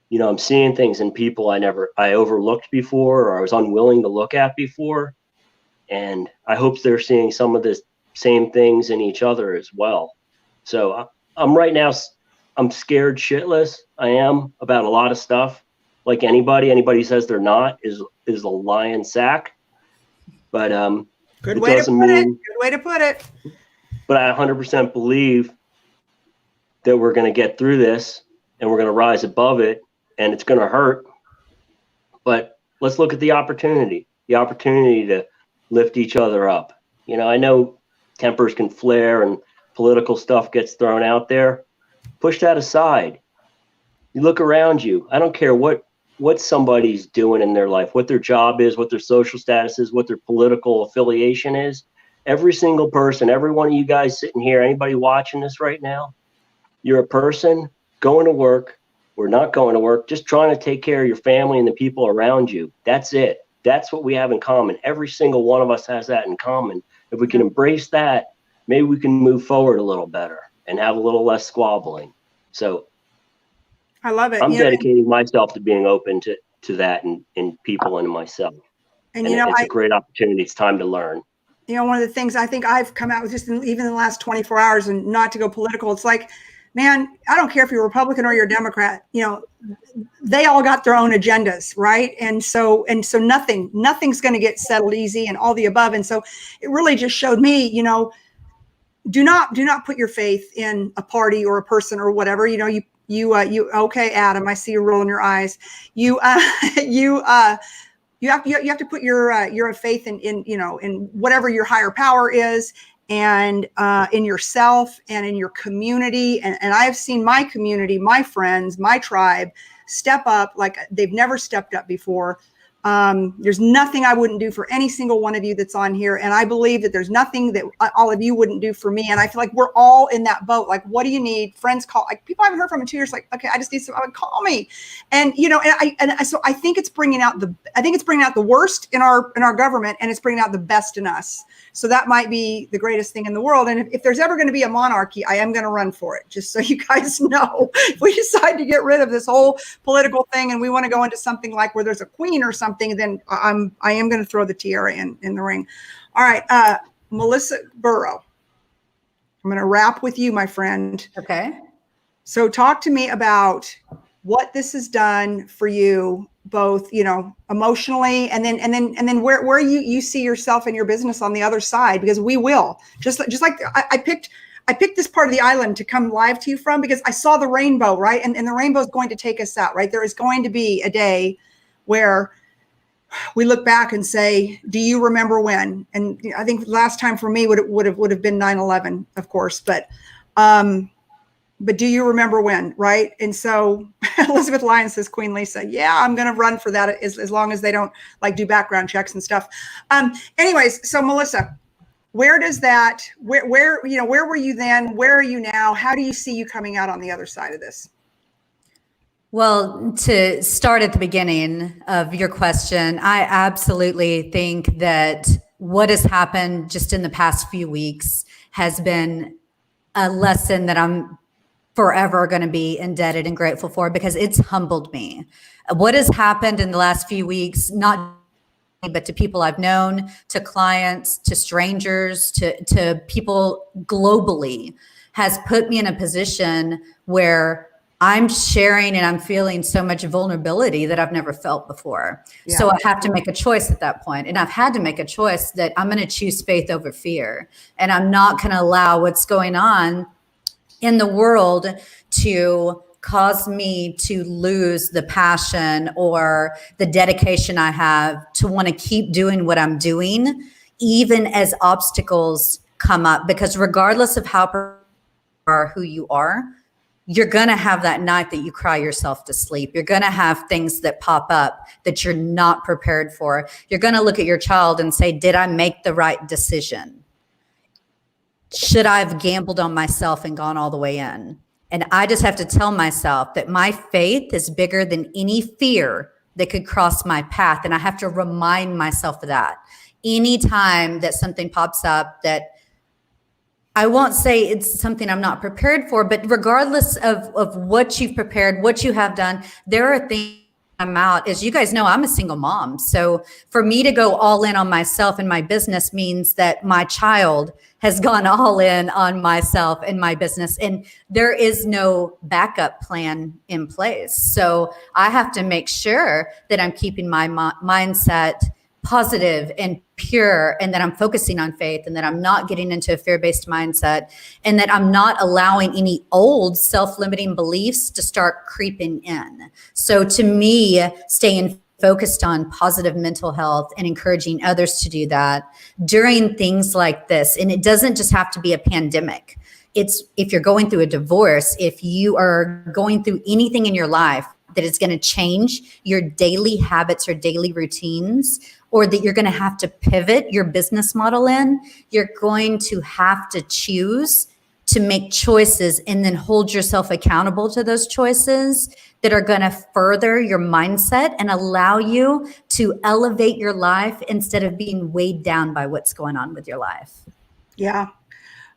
you know, I'm seeing things in people I overlooked before, or I was unwilling to look at before. And I hope they're seeing some of the same things in each other as well. So I'm right now, I'm scared shitless. I am about a lot of stuff. Like anybody says they're not is a lying sack. But good way to put it. Good way to put it. But I 100% believe that we're going to get through this, and we're going to rise above it, and it's going to hurt. But let's look at the opportunity to lift each other up. You know, I know tempers can flare and political stuff gets thrown out there. Push that aside. You look around you. I don't care what somebody's doing in their life, what their job is, what their social status is, what their political affiliation is. Every single person, every one of you guys sitting here, anybody watching this right now, you're a person going to work or not going to work, just trying to take care of your family and the people around you. That's it. That's what we have in common. Every single one of us has that in common. If we can embrace that, maybe we can move forward a little better and have a little less squabbling. So I love it. I'm dedicating myself to being open to that in people and myself. And you know, it's a great opportunity. It's time to learn. You know, one of the things I think I've come out with just even in the last 24 hours, and not to go political, it's like, man, I don't care if you're Republican or you're a Democrat, you know, they all got their own agendas, right? And so nothing's going to get settled easy and all the above. And so it really just showed me, you know, do not put your faith in a party or a person or whatever. You know, you okay, Adam, I see you rolling your eyes. You have to put your faith in you know, in whatever your higher power is, and in yourself and in your community. And I've seen my community, my friends, my tribe step up like they've never stepped up before. There's nothing I wouldn't do for any single one of you that's on here. And I believe that there's nothing that all of you wouldn't do for me. And I feel like we're all in that boat. Like, what do you need? Friends call, like people I haven't heard from in 2 years. Like, okay, I just need some, call me. And, so I think it's bringing out the worst in our government, and it's bringing out the best in us. So that might be the greatest thing in the world. And if there's ever going to be a monarchy, I am going to run for it. Just so you guys know, if we decide to get rid of this whole political thing and we want to go into something like where there's a queen or something, then I am going to throw the tiara in the ring. All right. Melissa Burrow, I'm going to wrap with you, my friend. Okay. So talk to me about what this has done for you, both, emotionally, and then where you see yourself and your business on the other side, because we will just like I picked this part of the island to come live to you from, because I saw the rainbow, right? And the rainbow is going to take us out, right? There is going to be a day where we look back and say, do you remember when? And I think last time for me would have been 9/11, of course, but do you remember when, right? And so Elizabeth Lyon says, Queen Lisa, yeah, I'm going to run for that as long as they don't do background checks and stuff. Anyways, so Melissa, where does that, where were you then? Where are you now? How do you see you coming out on the other side of this? Well, to start at the beginning of your question, I absolutely think that what has happened just in the past few weeks has been a lesson that I'm forever going to be indebted and grateful for, because it's humbled me. What has happened in the last few weeks, not but to people I've known, to clients, to strangers, to people globally, has put me in a position where I'm sharing and I'm feeling so much vulnerability that I've never felt before. Yeah. So I have to make a choice at that point. And I've had to make a choice that I'm going to choose faith over fear. And I'm not going to allow what's going on in the world to cause me to lose the passion or the dedication I have to want to keep doing what I'm doing, even as obstacles come up. Because regardless of how or who you are, you're going to have that night that you cry yourself to sleep. You're going to have things that pop up that you're not prepared for. You're going to look at your child and say, did I make the right decision? Should I have gambled on myself and gone all the way in? And I just have to tell myself that my faith is bigger than any fear that could cross my path. And I have to remind myself of that. Anytime that something pops up that I won't say it's something I'm not prepared for, but regardless of what you've prepared, what you have done, there are things I'm out. As you guys know, I'm a single mom. So for me to go all in on myself and my business means that my child has gone all in on myself and my business, and there is no backup plan in place. So I have to make sure that I'm keeping my mindset positive and pure, and that I'm focusing on faith, and that I'm not getting into a fear-based mindset, and that I'm not allowing any old self-limiting beliefs to start creeping in. So to me, staying focused on positive mental health and encouraging others to do that during things like this. And it doesn't just have to be a pandemic. It's if you're going through a divorce, if you are going through anything in your life that is going to change your daily habits or daily routines, or that you're going to have to pivot your business model in, you're going to have to choose to make choices and then hold yourself accountable to those choices that are going to further your mindset and allow you to elevate your life instead of being weighed down by what's going on with your life. Yeah.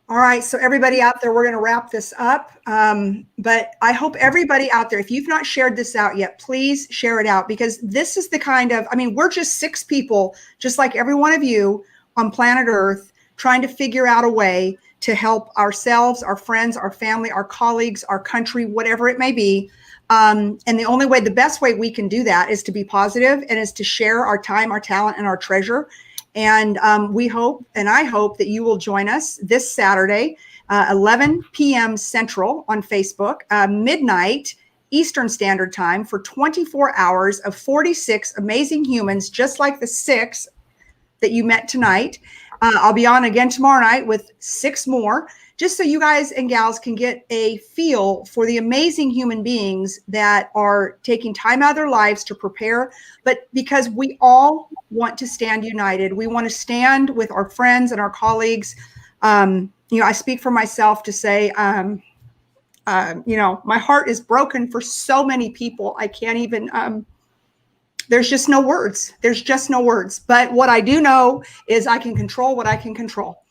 All right. So everybody out there, we're going to wrap this up. But I hope everybody out there, if you've not shared this out yet, please share it out, because this is the kind of, we're just 6 people, just like every one of you on planet Earth, trying to figure out a way to help ourselves, our friends, our family, our colleagues, our country, whatever it may be. And the best way we can do that is to be positive and is to share our time, our talent, and our treasure. And we hope, and I hope, that you will join us this Saturday, 11 p.m. Central on Facebook, midnight Eastern Standard Time, for 24 hours of 46 amazing humans, just like the 6 that you met tonight. I'll be on again tomorrow night with 6 more, just so you guys and gals can get a feel for the amazing human beings that are taking time out of their lives to prepare. But because we all want to stand united, we want to stand with our friends and our colleagues. I speak for myself to say, my heart is broken for so many people. I can't even, there's just no words. There's just no words. But what I do know is I can control what I can control.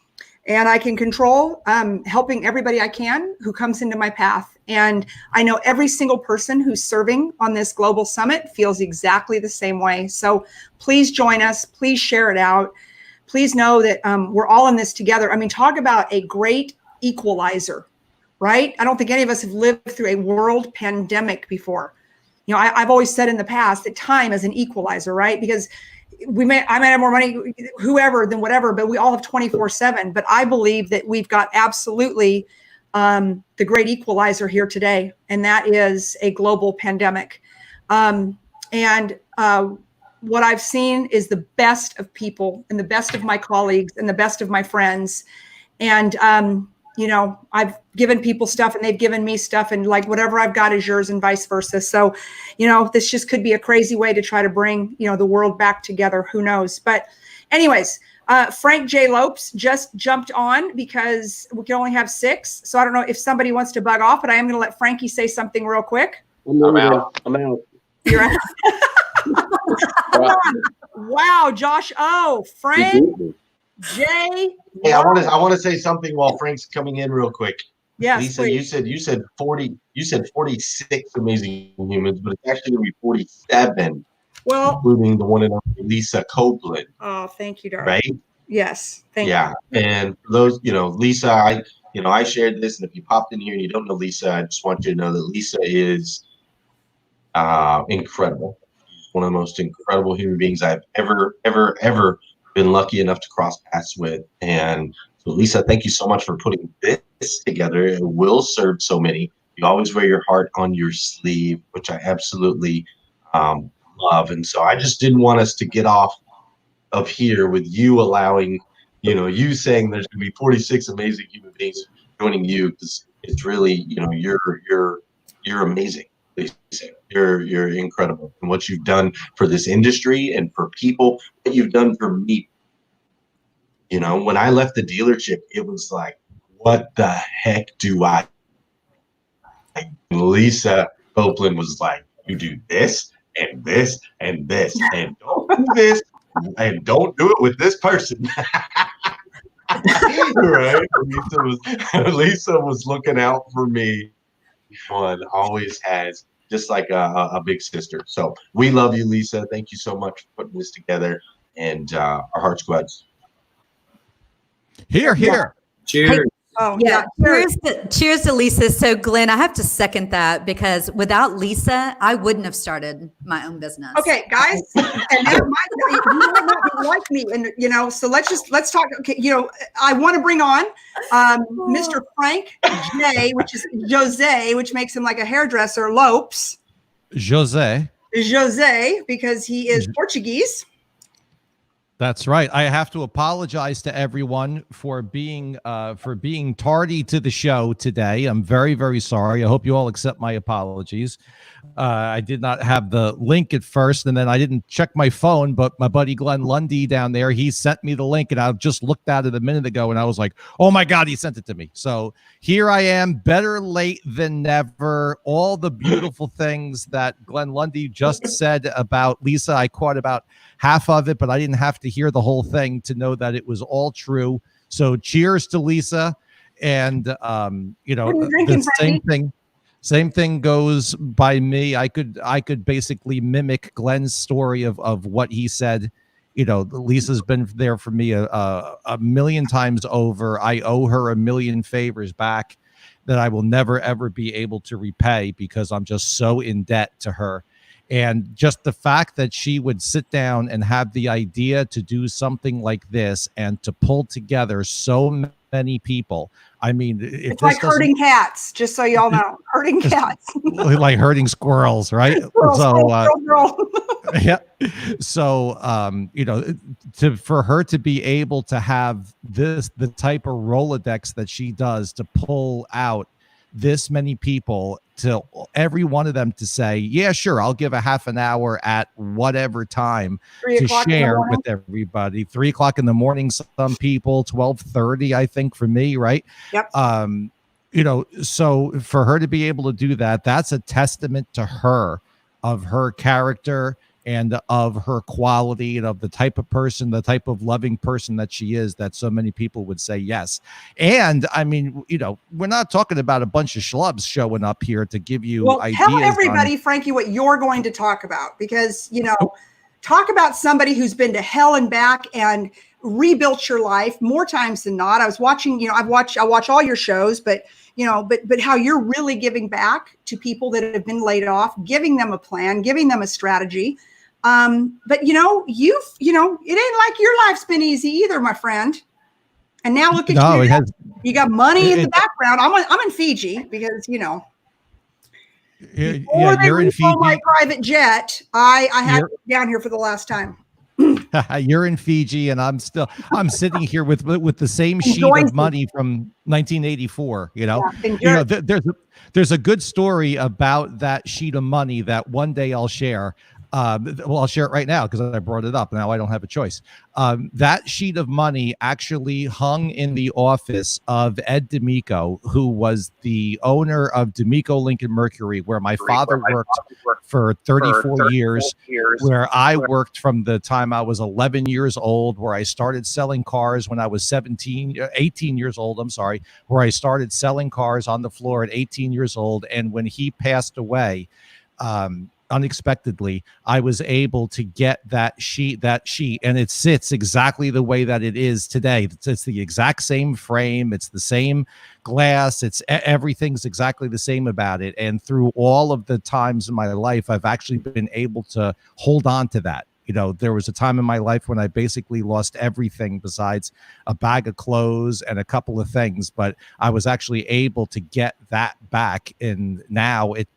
And I can control helping everybody I can who comes into my path. And I know every single person who's serving on this global summit feels exactly the same way. So please join us. Please share it out. Please know that we're all in this together. I mean, talk about a great equalizer, right? I don't think any of us have lived through a world pandemic before. I've always said in the past that time is an equalizer, right? Because I might have more money, whoever, than whatever, but we all have 24/7. But I believe that we've got absolutely the great equalizer here today, and that is a global pandemic. What I've seen is the best of people and the best of my colleagues and the best of my friends. And, I've given people stuff and they've given me stuff, and like whatever I've got is yours and vice versa. So, this just could be a crazy way to try to bring, the world back together. Who knows? But anyways, Frank J. Lopes just jumped on because we can only have 6. So I don't know if somebody wants to bug off, but I am going to let Frankie say something real quick. I'm out. You're out. Wow, Josh. Oh, Frank J. Hey, I want to say something while Frank's coming in real quick. Yes, Lisa, please. you said 46 amazing humans, but it's actually going to be 47, Well, including the one and only Lisa Copeland. Oh, thank you, darling. Right? Yes, thank you. Yeah, and for those, Lisa, I shared this, and if you popped in here and you don't know Lisa, I just want you to know that Lisa is incredible. She's one of the most incredible human beings I've ever been lucky enough to cross paths with. And so, Lisa, thank you so much for putting this together. It will serve so many. You always wear your heart on your sleeve, which I absolutely love. And so I just didn't want us to get off of here with you allowing, you saying there's going to be 46 amazing human beings joining you, because it's really, you're amazing. You're incredible, and what you've done for this industry and for people, what you've done for me. When I left the dealership, it was like, what the heck do I? And Lisa Copeland was like, you do this and this and this, and don't do this, and don't do it with this person. Right? Lisa was looking out for me. One always has, just like a big sister. So we love you, Lisa. Thank you so much for putting this together, and our hearts go out. Here. Cheers. Hey, Oh, yeah. Cheers to Lisa. So, Glenn, I have to second that, because without Lisa, I wouldn't have started my own business. Okay, guys, and that might not be like me, and so let's talk. Okay, I want to bring on Mr. Frank J, which is Jose, which makes him like a hairdresser. Lopes, Jose, because he is Portuguese. that's right. I have to apologize to everyone for being tardy to the show today. I'm very, very sorry. I hope you all accept my apologies. I did not have the link at first, and then I didn't check my phone, but my buddy Glenn Lundy down there, he sent me the link, and I just looked at it a minute ago, and I was like, oh my God, he sent it to me. So here I am, better late than never. All the beautiful things that Glenn Lundy just said about Lisa, I caught about half of it, but I didn't have to hear the whole thing to know that it was all true. So cheers to Lisa. And, the same thing goes by me. I could basically mimic Glenn's story of what he said. Lisa's been there for me a million times over. I owe her a million favors back that I will never, ever be able to repay, because I'm just so in debt to her. And just the fact that she would sit down and have the idea to do something like this and to pull together so many people. I mean, if It's this like doesn't herding cats, just so y'all know. Herding cats. like herding squirrels, right? Squirrel, squirrel. Yeah. So, for her to be able to have the type of Rolodex that she does, to pull out this many people, to every one of them to say, yeah, sure, I'll give a half an hour at whatever time 3 to o'clock in the share morning. with everybody. 3 o'clock in the morning, some people, 12:30, I think, for me, right? Yep. So for her to be able to do that, that's a testament to her, of her character and of her quality and of the type of person, the type of loving person that she is, that so many people would say yes. And I mean, we're not talking about a bunch of schlubs showing up here to give you ideas. Tell everybody, Frankie, what you're going to talk about, because, talk about somebody who's been to hell and back and rebuilt your life more times than not. I was watching, I watch all your shows, but how you're really giving back to people that have been laid off, giving them a plan, giving them a strategy. But it ain't like your life's been easy either, my friend. And now look at you. It has, you got money in the background. I'm in Fiji because, before they you're in Fiji. My private jet, I had to get down here for the last time. You're in Fiji, and I'm sitting here with the same sheet of money from 1984. There's a good story about that sheet of money that one day I'll share. I'll share it right now because I brought it up. Now I don't have a choice. That sheet of money actually hung in the office of Ed D'Amico, who was the owner of D'Amico Lincoln Mercury, where my father worked for 34 years, where I worked from the time I was 11 years old, where I started selling cars when I was 18 years old. I'm sorry, where I started selling cars on the floor at 18 years old. And when he passed away, unexpectedly, I was able to get that sheet, and it sits exactly the way that it is today. It's the exact same frame. It's the same glass. Everything's exactly the same about it. And through all of the times in my life, I've actually been able to hold on to that. There was a time in my life when I basically lost everything besides a bag of clothes and a couple of things, but I was actually able to get that back. And now it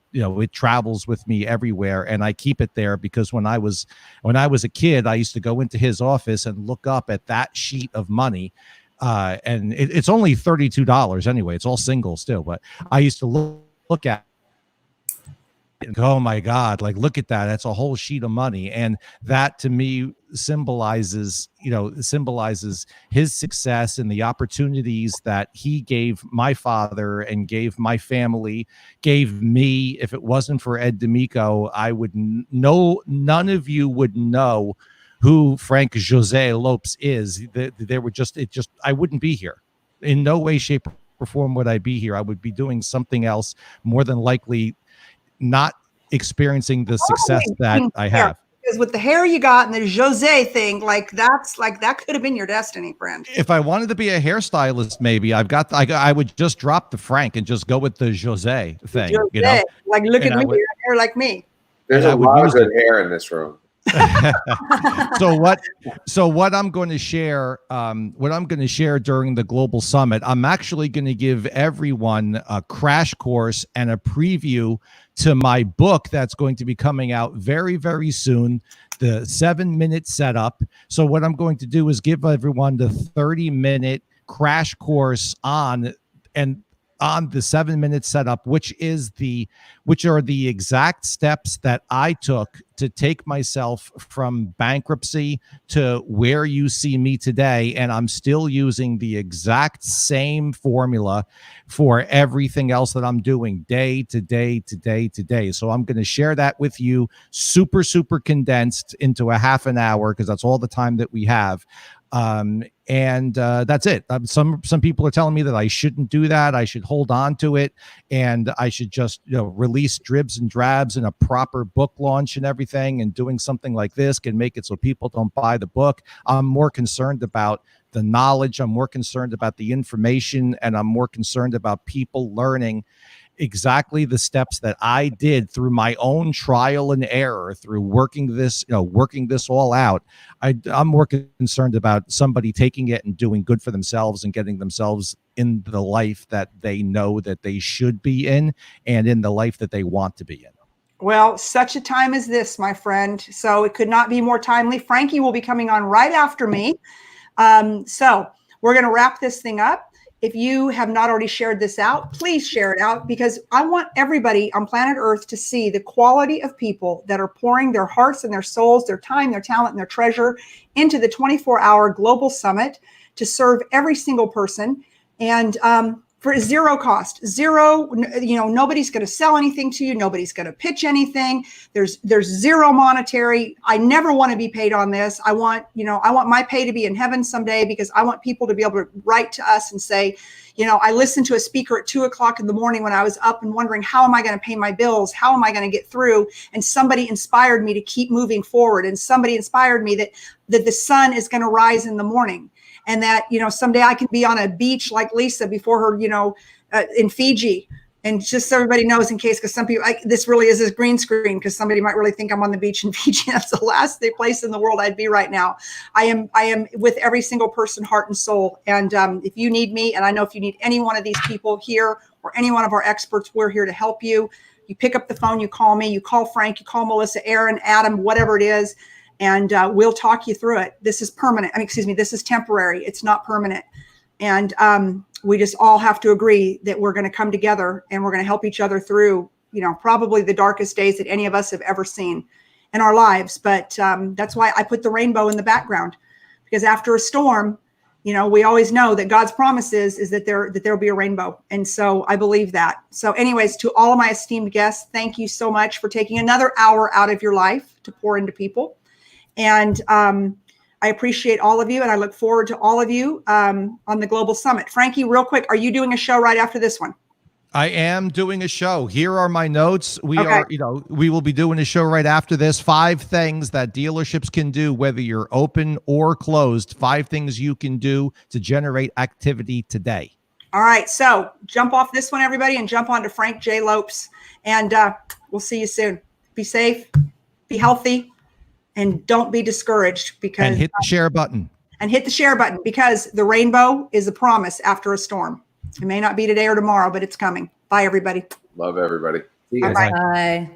travels with me everywhere, and I keep it there because when I was a kid, I used to go into his office and look up at that sheet of money, and it's only $32 anyway. It's all single still, but I used to look at it and go, oh my God, like, look at that. That's a whole sheet of money. And that to me symbolizes his success and the opportunities that he gave my father and gave my family, gave me. If it wasn't for Ed D'Amico, I would none of you would know who Frank Jose Lopes is. I wouldn't be here. In no way, shape, or form would I be here. I would be doing something else, more than likely not experiencing the success that I have. Because with the hair you got and the Jose thing, that could have been your destiny, friend. If I wanted to be a hairstylist, maybe I would just drop the Frank and just go with the Jose thing. Jose. Like, look at me, your hair like me. There's a lot of good hair in this room. So what I'm going to share, during the Global Summit, I'm actually going to give everyone a crash course and a preview to my book that's going to be coming out very, very soon, the 7-minute setup. So what I'm going to do is give everyone the 30-minute crash course on the 7-minute setup, which are the exact steps that I took to take myself from bankruptcy to where you see me today. And I'm still using the exact same formula for everything else that I'm doing day to day to day to day. So I'm going to share that with you, super, super condensed into a half an hour, because that's all the time that we have. And that's it. Some people are telling me that I shouldn't do that. I should hold on to it, and I should just release dribs and drabs in a proper book launch and everything. And doing something like this can make it so people don't buy the book. I'm more concerned about the knowledge. I'm more concerned about the information, and I'm more concerned about people learning. exactly the steps that I did through my own trial and error, through working this all out. I'm more concerned about somebody taking it and doing good for themselves and getting themselves in the life that they know that they should be in, and in the life that they want to be in. Well, such a time as this, my friend. So it could not be more timely. Frankie will be coming on right after me. So we're going to wrap this thing up. If you have not already shared this out, please share it out, because I want everybody on planet Earth to see the quality of people that are pouring their hearts and their souls, their time, their talent, and their treasure into the 24-hour global summit to serve every single person. And for zero cost, nobody's going to sell anything to you. Nobody's going to pitch anything. There's zero monetary. I never want to be paid on this. I want my pay to be in heaven someday, because I want people to be able to write to us and say, I listened to a speaker at 2:00 in the morning when I was up and wondering, how am I going to pay my bills? How am I going to get through? And somebody inspired me to keep moving forward. And somebody inspired me that the sun is going to rise in the morning. And that, someday I can be on a beach like Lisa before her, in Fiji. And just so everybody knows, in case, because some people, this really is a green screen, because somebody might really think I'm on the beach in Fiji. That's the last place in the world I'd be right now. I am with every single person, heart and soul. And if you need me, and I know if you need any one of these people here or any one of our experts, we're here to help you. You pick up the phone, you call me, you call Frank, you call Melissa, Aaron, Adam, whatever it is. And we'll talk you through it. This is permanent. This is temporary. It's not permanent. And we just all have to agree that we're going to come together and we're going to help each other through, probably the darkest days that any of us have ever seen in our lives. But that's why I put the rainbow in the background, because after a storm, we always know that God's promise is that there'll be a rainbow. And so I believe that. So anyways, to all of my esteemed guests, thank you so much for taking another hour out of your life to pour into people. And I appreciate all of you, and I look forward to all of you on the Global Summit. Frankie, real quick, are you doing a show right after this one? I am doing a show. Here are my notes. We will be doing a show right after this. 5 things that dealerships can do, whether you're open or closed. 5 things you can do to generate activity today. All right. So jump off this one, everybody, and jump on to Frank J. Lopes. And we'll see you soon. Be safe, be healthy, and don't be discouraged, and hit the share button. And hit the share button, because the rainbow is a promise after a storm. It may not be today or tomorrow, but it's coming. Bye, everybody. Love everybody. See you guys. Bye.